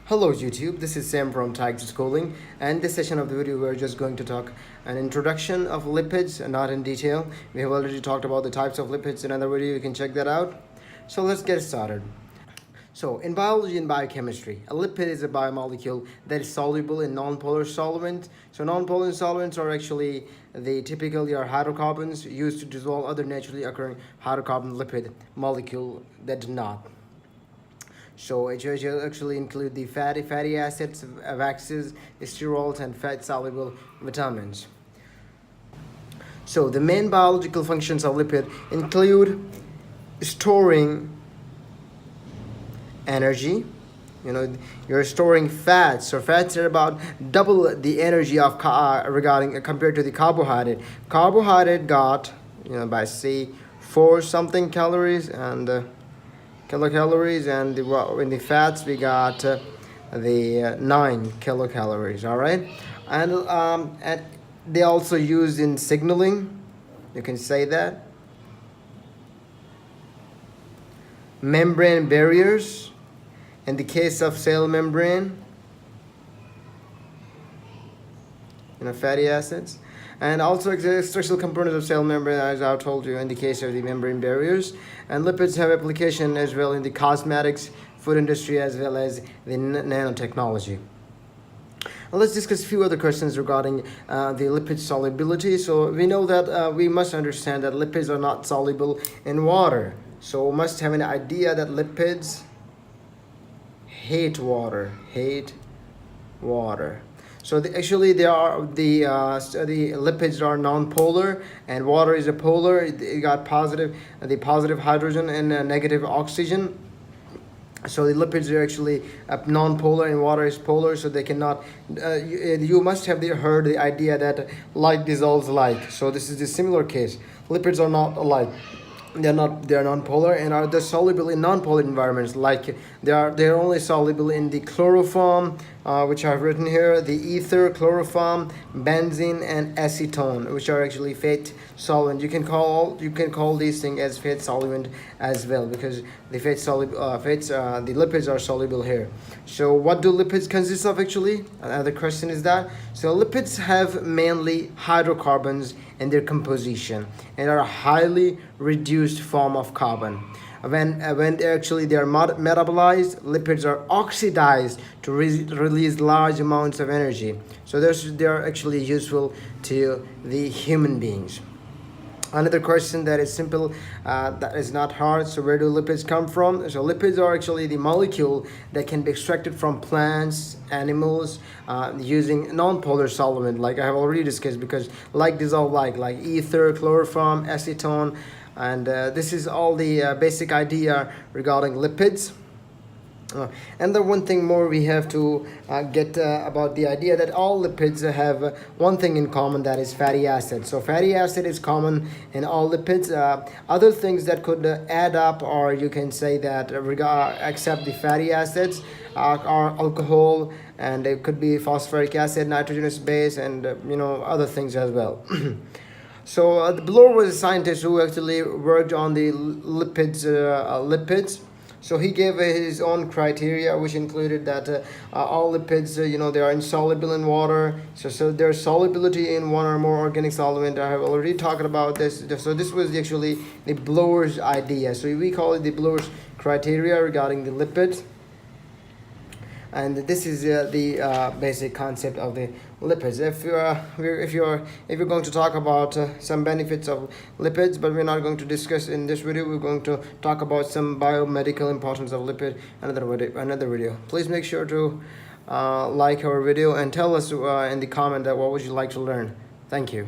Hello YouTube, this is Sam from Tixe Schooling, and this session of the video we're just going to talk an introduction of lipids, not in detail. We have already talked about the types of lipids in another video, you can check that out. So let's get started. So in biology and biochemistry, a lipid is a biomolecule that is soluble in nonpolar solvent. So nonpolar solvents are actually typically are hydrocarbons used to dissolve other naturally occurring hydrocarbon lipid molecule that do not. So it actually include the fatty acids, waxes, steroids, and fat-soluble vitamins. So the main biological functions of lipid include storing energy. You're storing fats. So fats are about double the energy of compared to the carbohydrate. Carbohydrate got by say 4 something calories and kilocalories, and in the fats we got the 9 kilocalories. All right, and they also used in signaling, you can say that, membrane barriers in the case of cell membrane, fatty acids, and also structural components of cell membrane, as I told you, in the case of the membrane barriers. And lipids have application as well in the cosmetics, food industry, as well as the nanotechnology. Now let's discuss a few other questions regarding the lipid solubility. So we know that we must understand that lipids are not soluble in water. So we must have an idea that lipids hate water. So the lipids are nonpolar, and water is a polar. It got the positive hydrogen and negative oxygen. So the lipids are actually nonpolar, and water is polar. So they cannot. You must have heard the idea that like dissolves like. So this is the similar case. Lipids are not alike. They are nonpolar and are soluble in nonpolar environments. Like they're only soluble in the chloroform, which I've written here, the ether, chloroform, benzene, and acetone, which are actually fate solvent. You can call these things as fate solvent as well, because the the lipids are soluble here. So what do lipids consist of actually? Another question is that. So lipids have mainly hydrocarbons in their composition and are a highly reduced form of carbon. When they are metabolized, lipids are oxidized to release large amounts of energy. So they are actually useful to the human beings. Another question that is simple, that is not hard. So where do lipids come from? So lipids are actually the molecule that can be extracted from plants, animals, using nonpolar solvent, like I have already discussed, because like dissolve like ether, chloroform, acetone, and this is all the basic idea regarding lipids. And the one thing more we have to get about the idea that all lipids have one thing in common, that is fatty acid. So fatty acid is common in all lipids. Other things that could add up, or you can say that except the fatty acids, are alcohol, and it could be phosphoric acid, nitrogenous base, and other things as well. So Bloor was a scientist who actually worked on the lipids. So he gave his own criteria, which included that all lipids, they are insoluble in water. So their solubility in one or more organic solvent. I have already talked about this. So this was actually the Bloor's idea. So we call it the Bloor's criteria regarding the lipids. And this is the basic concept of the lipids. If you're going to talk about some benefits of lipids, but we're not going to discuss in this video. We're going to talk about some biomedical importance of lipid another video. Please make sure to like our video and tell us in the comment that what would you like to learn. Thank you.